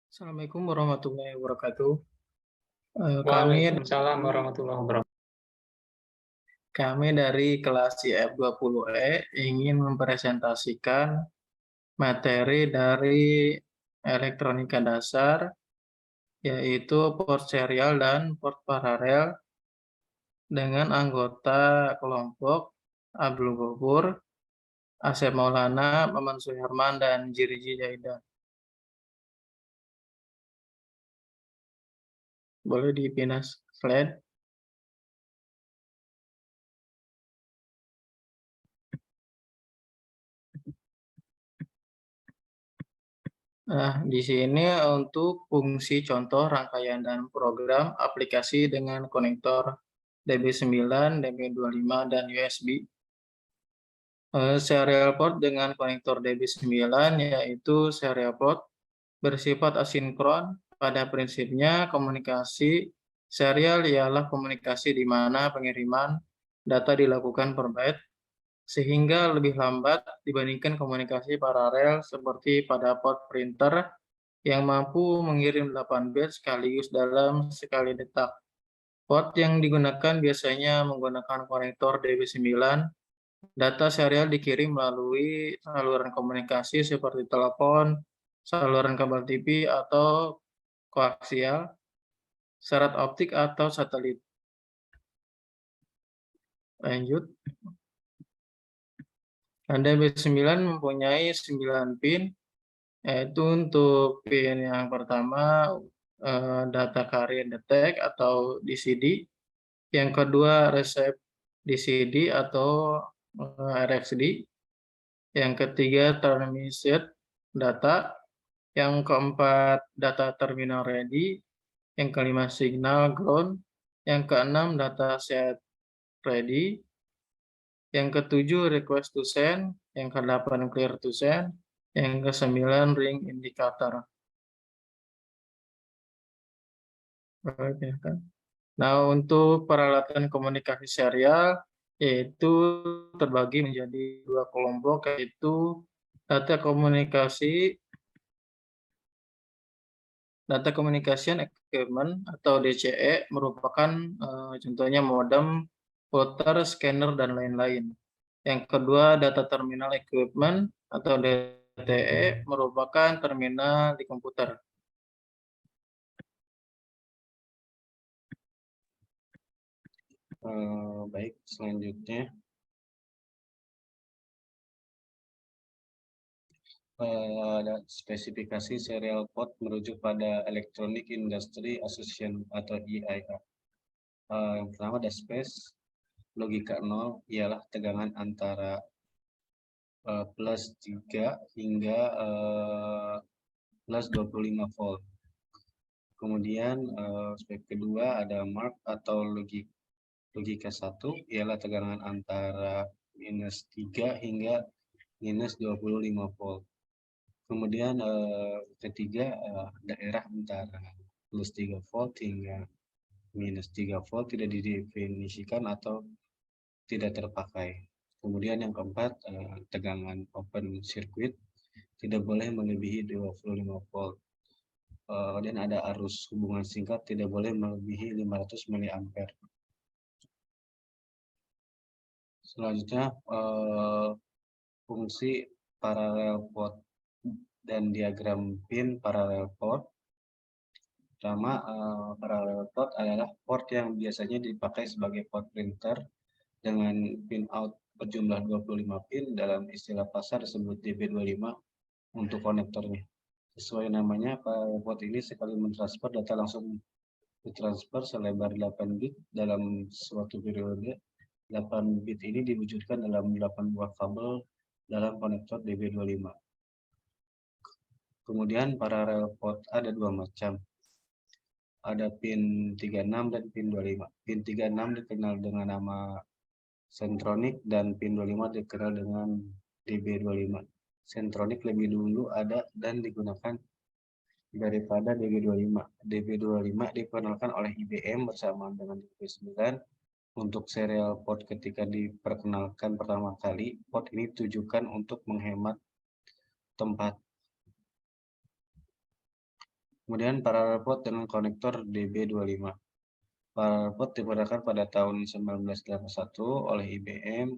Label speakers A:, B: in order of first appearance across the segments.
A: Assalamualaikum warahmatullahi wabarakatuh.
B: Waalaikumsalam warahmatullahi wabarakatuh.
A: Kami dari kelas IF20E ingin mempresentasikan materi dari elektronika dasar, yaitu port serial dan port paralel dengan anggota kelompok Abdul Ghafur, Asep Maulana, Maman Suherman, dan Jirji Jaidan. Boleh dipindah slide. Nah, di sini untuk fungsi contoh rangkaian dan program aplikasi dengan konektor DB9, DB25, dan USB. Serial port dengan konektor DB9 yaitu serial port bersifat asinkron. Pada prinsipnya komunikasi serial ialah komunikasi di mana pengiriman data dilakukan per byte sehingga lebih lambat dibandingkan komunikasi paralel seperti pada port printer yang mampu mengirim 8 bit sekaligus dalam sekali detak. Port yang digunakan biasanya menggunakan konektor DB9. Data serial dikirim melalui saluran komunikasi seperti telepon, saluran kabel TV atau koaksial, serat optik atau satelit. Lanjut. DB9 mempunyai 9 pin, yaitu untuk pin yang pertama data carrier detect atau DCD, yang kedua receive DCD atau RxD, yang ketiga transmit data, yang keempat data terminal ready, yang kelima signal ground, yang keenam data set ready, yang ketujuh request to send, yang kedelapan clear to send, yang kesembilan ring indicator. Nah, untuk peralatan komunikasi serial yaitu terbagi menjadi dua kelompok, yaitu data communication equipment atau DCE merupakan contohnya modem, router, scanner, dan lain-lain. Yang kedua, data terminal equipment atau DTE merupakan terminal di komputer.
B: Baik, selanjutnya ada spesifikasi serial port merujuk pada Electronic Industry Association atau EIA. Yang pertama ada space, logika 0 ialah tegangan antara plus 3 hingga plus 25 volt. Kemudian spek kedua ada mark atau logika 1 ialah tegangan antara minus 3 hingga minus 25 volt. Kemudian ketiga daerah antara plus 3 volt hingga minus 3 volt tidak didefinisikan atau tidak terpakai. Kemudian yang keempat tegangan open circuit tidak boleh melebihi 25 volt. Dan ada arus hubungan singkat tidak boleh melebihi 500 mA. Selanjutnya fungsi parallel port dan diagram pin parallel port. Pertama, parallel port adalah port yang biasanya dipakai sebagai port printer dengan pin out berjumlah 25 pin, dalam istilah pasar disebut DB25 untuk konektornya. Sesuai namanya, parallel port ini sekali mentransfer data langsung ditransfer selebar 8 bit dalam suatu periode. 8 bit ini diwujudkan dalam 8 buah kabel dalam konektor DB25. Kemudian parallel port ada dua macam. Ada pin 36 dan pin 25. Pin 36 dikenal dengan nama Centronic dan pin 25 dikenal dengan DB25. Centronic lebih dulu ada dan digunakan daripada DB25. DB25 dikenalkan oleh IBM bersamaan dengan DB9. Untuk serial port ketika diperkenalkan pertama kali, port ini ditujukan untuk menghemat tempat. Kemudian parallel port dengan konektor DB25. Parallel port digunakan pada tahun 1981 oleh IBM.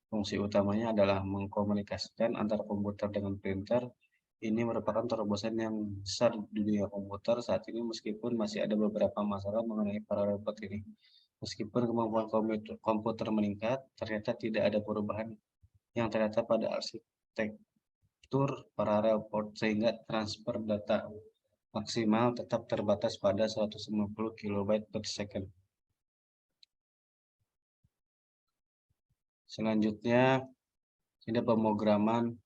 B: Fungsi utamanya adalah mengkomunikasikan antara komputer dengan printer. Ini merupakan terobosan yang besar di dunia komputer saat ini meskipun masih ada beberapa masalah mengenai parallel port ini. Meskipun kemampuan komputer meningkat, ternyata tidak ada perubahan yang ternyata pada arsitektur parallel port sehingga transfer data maksimal tetap terbatas pada 150 KB per second. Selanjutnya, ini pemrograman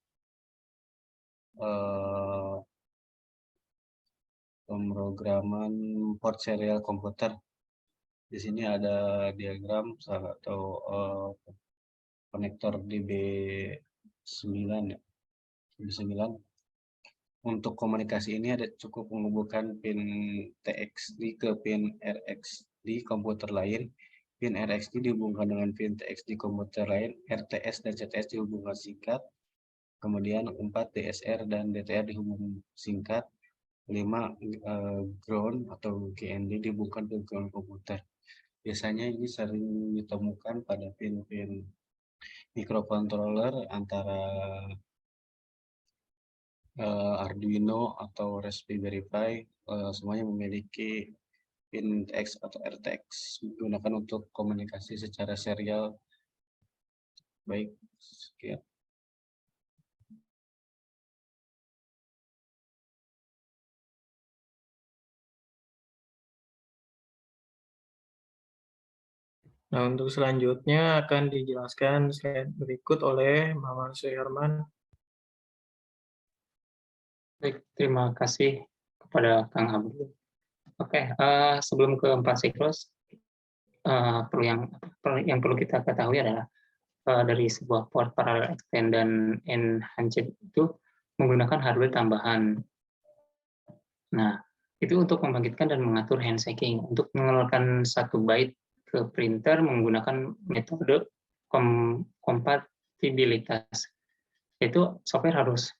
B: port serial komputer. Di sini ada diagram atau konektor DB9 ya. DB9. Untuk komunikasi ini ada cukup menghubungkan pin TXD ke pin RX di komputer lain. Pin RXD dihubungkan dengan pin TX di komputer lain, RTS dan CTS dihubungkan singkat, kemudian 4 DSR dan DTR dihubung singkat, 5 ground atau GND dihubungkan ke ground komputer. Biasanya ini sering ditemukan pada pin-pin microcontroller antara Arduino atau Raspberry Pi, semuanya memiliki pin TX atau RTX digunakan untuk komunikasi secara serial. Baik, sekian.
A: Nah, untuk selanjutnya akan dijelaskan slide berikut oleh Maman Suherman.
C: Baik, terima kasih kepada Kang Abdul. Oke, sebelum ke 4 siklus, yang perlu kita ketahui adalah dari sebuah port parallel extend dan enhanced itu menggunakan hardware tambahan. Nah, itu untuk membangkitkan dan mengatur handshaking. Untuk mengeluarkan 1 byte ke printer menggunakan metode kompatibilitas. Yaitu software harus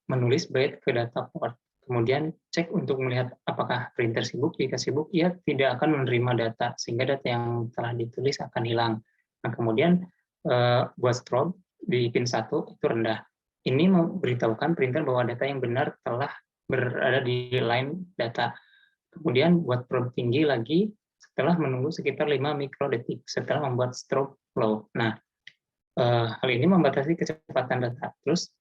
C: menulis byte ke data port. Kemudian cek untuk melihat apakah printer sibuk. Jika sibuk, ia tidak akan menerima data, sehingga data yang telah ditulis akan hilang. Nah, kemudian buat strobe di pin 1 itu rendah. Ini memberitahukan printer bahwa data yang benar telah berada di line data. Kemudian buat probe tinggi lagi setelah menunggu sekitar 5 mikrodetik setelah membuat strobe low. Nah, hal ini membatasi kecepatan data. Terus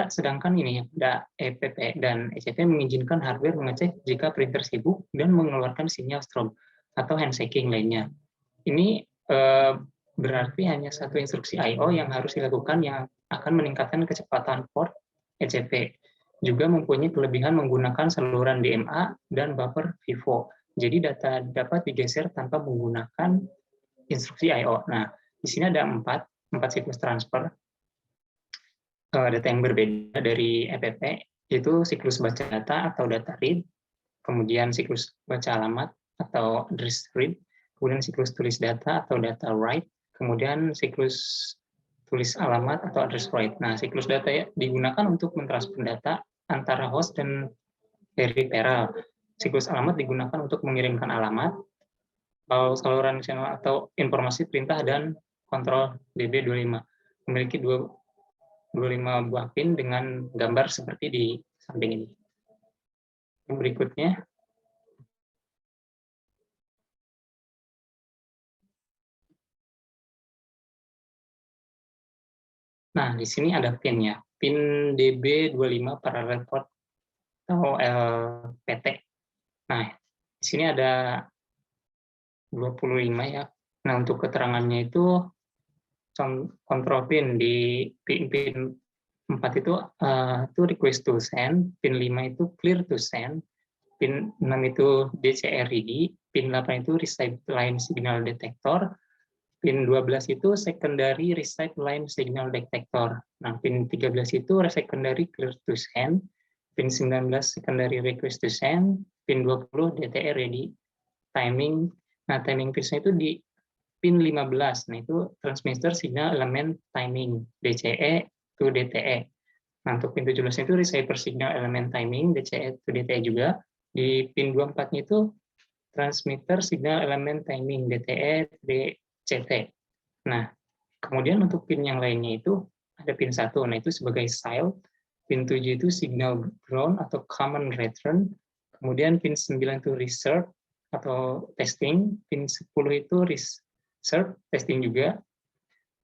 C: sedangkan ini ada EPP dan ECP mengizinkan hardware mengecek jika printer sibuk dan mengeluarkan sinyal strobe atau handshaking lainnya. Ini berarti hanya satu instruksi I/O yang harus dilakukan yang akan meningkatkan kecepatan port ECP. Juga mempunyai kelebihan menggunakan saluran DMA dan buffer FIFO. Jadi data dapat digeser tanpa menggunakan instruksi I/O. Nah, di sini ada 4 siklus transfer data yang berbeda dari EPP, yaitu siklus baca data atau data read, kemudian siklus baca alamat atau address read, kemudian siklus tulis data atau data write, kemudian siklus tulis alamat atau address write. Nah, siklus data ya digunakan untuk mentransfer data antara host dan peripheral. Siklus alamat digunakan untuk mengirimkan alamat, saluran channel atau informasi perintah dan kontrol DB25. Memiliki 25 buah pin dengan gambar seperti di samping ini. Berikutnya, nah di sini ada pinnya, pin DB25 parallel port atau LPT. Nah, di sini ada 25 ya. Nah, untuk keterangannya itu control pin di pin 4 itu request to send, pin 5 itu clear to send, pin 6 itu DCR ready, pin 8 itu receive line signal detector, pin 12 itu secondary receive line signal detector. Nah, pin 13 itu secondary clear to send, pin 19 secondary request to send, pin 20 DTR ready timing. Nah, timing pin-nya itu di pin 15. Nah, itu transmitter signal elemen timing DCE to DTE. Nah, untuk pin 17 itu receiver signal elemen timing, DCE to DTE juga. Di pin 24-nya itu transmitter signal elemen timing, DTE, DCT. Nah, kemudian untuk pin yang lainnya itu ada pin 1, nah itu sebagai SILE, pin 7 itu signal ground atau common return, kemudian pin 9 itu reserve atau testing, pin 10 itu reserve, testing juga,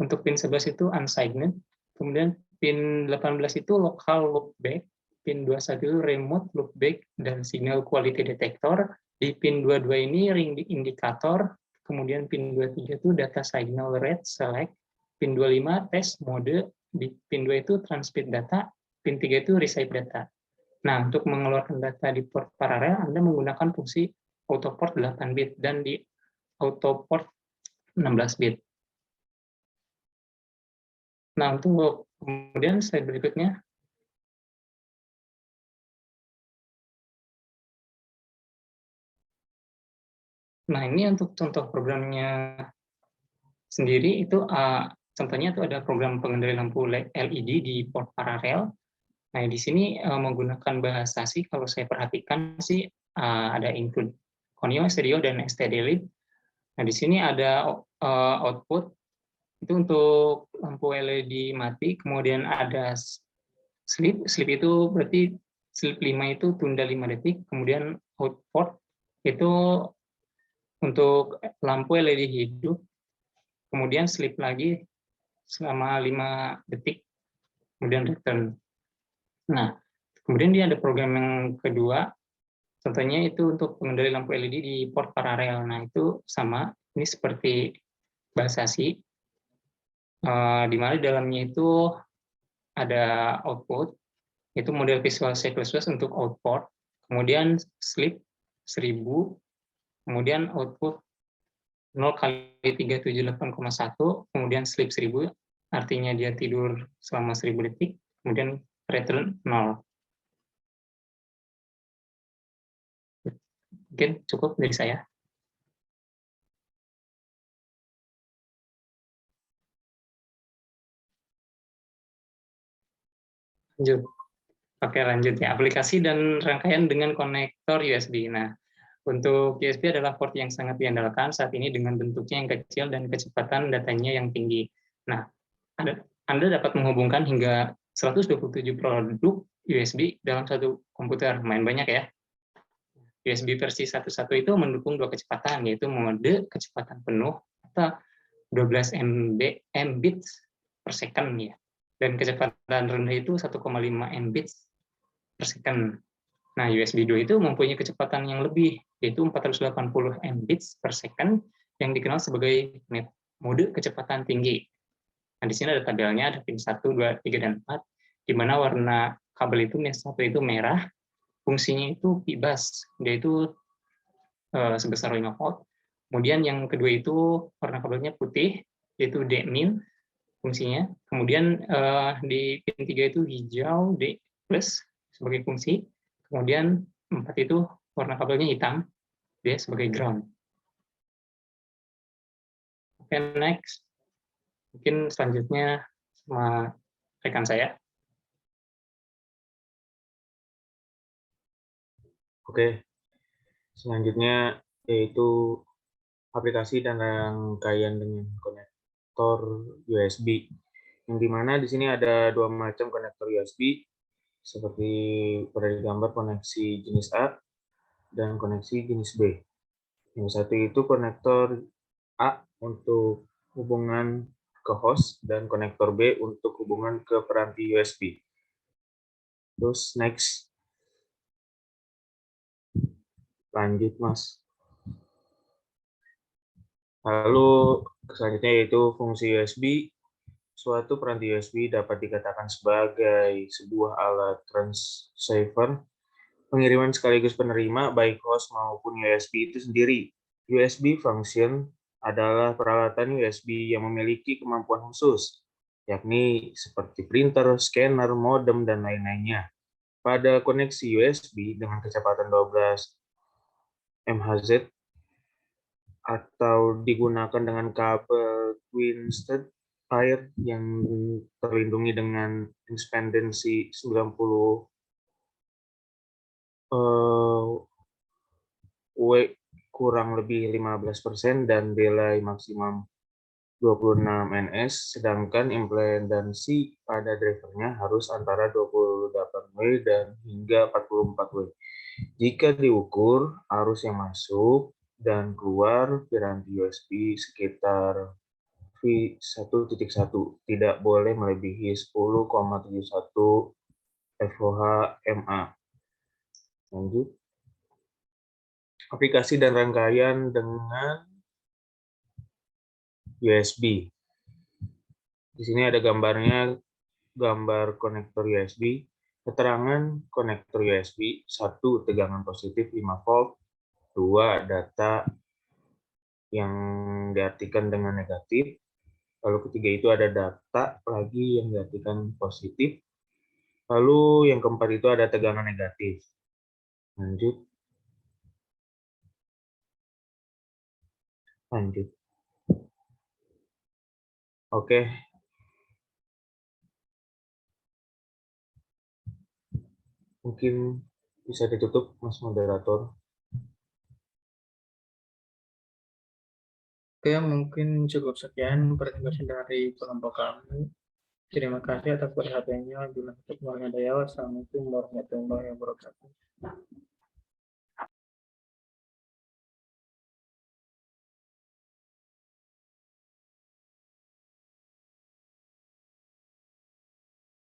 C: untuk pin 11 itu unsigned, kemudian pin 18 itu local loopback, pin 21 itu remote loopback dan signal quality detector, di pin 22 ini ring indikator, kemudian pin 23 itu data signal rate select, pin 25 test mode, di pin 2 itu transmit data, pin 3 itu receive data. Nah, untuk mengeluarkan data di port paralel, Anda menggunakan fungsi auto port 8 bit dan di auto port 16 bit. Nah, untuk kemudian slide berikutnya. Nah, ini untuk contoh programnya sendiri itu contohnya itu ada program pengendali lampu LED di port paralel. Nah, di sini menggunakan bahasa C, kalau saya perhatikan sih ada include Conio, Stereo, dan STD-Lib. Nah, di sini ada output itu untuk lampu LED mati, kemudian ada sleep itu berarti sleep 5 itu tunda 5 detik, kemudian output itu untuk lampu LED hidup, kemudian sleep lagi selama 5 detik, kemudian return. Nah, kemudian dia ada program yang kedua, contohnya itu untuk pengendali lampu LED di port paralel. Nah, itu sama, ini seperti bahasa C, di mana di dalamnya itu ada output, itu model Visual C++ untuk output, kemudian sleep 1000, kemudian output 0 kali 378,1, kemudian sleep 1000, artinya dia tidur selama 1000 detik, kemudian return 0. Mungkin cukup dari saya. Lanjut. Oke, lanjut ya. Aplikasi dan rangkaian dengan konektor USB. Nah, untuk USB adalah port yang sangat diandalkan saat ini dengan bentuknya yang kecil dan kecepatan datanya yang tinggi. Nah, Anda dapat menghubungkan hingga 127 produk USB dalam satu komputer. Lumayan banyak ya. USB versi 1.1 itu mendukung 2 kecepatan, yaitu mode kecepatan penuh atau 12 Mbit per second ya. Dan kecepatan rendah itu 1,5 Mbit per second. Nah, USB 2 itu mempunyai kecepatan yang lebih, yaitu 480 Mbit per second, yang dikenal sebagai mode kecepatan tinggi. Nah, di sini ada tabelnya, ada pin 1, 2, 3, dan 4, di mana warna kabel itu, satu itu merah, fungsinya itu P-bus, yaitu sebesar 5 volt. Kemudian yang kedua itu warna kabelnya putih, yaitu D-min fungsinya. Kemudian di pin 3 itu hijau, D+ sebagai fungsi. Kemudian 4 itu warna kabelnya hitam, D sebagai ground. Oke, next. Mungkin selanjutnya sama rekan saya.
D: Oke, selanjutnya yaitu aplikasi dan rangkaian dengan konektor USB. Yang dimana di sini ada 2 macam konektor USB, seperti pada gambar koneksi jenis A dan koneksi jenis B. Yang satu itu konektor A untuk hubungan ke host dan konektor B untuk hubungan ke peranti USB. Terus next. Lanjut, Mas. Lalu selanjutnya yaitu fungsi USB. Suatu peranti USB dapat dikatakan sebagai sebuah alat transceiver pengiriman sekaligus penerima baik host maupun USB itu sendiri. USB function adalah peralatan USB yang memiliki kemampuan khusus, yakni seperti printer, scanner, modem, dan lain-lainnya. Pada koneksi USB dengan kecepatan 12 MHz atau digunakan dengan kabel twisted file yang terlindungi dengan independensi 90 W kurang lebih 15% dan delay maksimum 26 ns, sedangkan implementasi pada drivernya harus antara 28 W dan hingga 44 W. Jika diukur arus yang masuk dan keluar piranti USB sekitar V1.1 tidak boleh melebihi 10,71 FOH MA. Lanjut. Aplikasi dan rangkaian dengan USB. Di sini ada gambarnya, gambar konektor USB, keterangan konektor USB, 1 tegangan positif 5 volt, 2 data yang diartikan dengan negatif, lalu ketiga itu ada data lagi yang diartikan positif, lalu yang keempat itu ada tegangan negatif. Lanjut. Oke. Mungkin bisa ditutup, Mas Moderator.
A: Oke, mungkin cukup sekian presentasi dari kelompok kami. Terima kasih atas perhatiannya. Bila ada yang Assalamualaikum warahmatullahi wabarakatuh.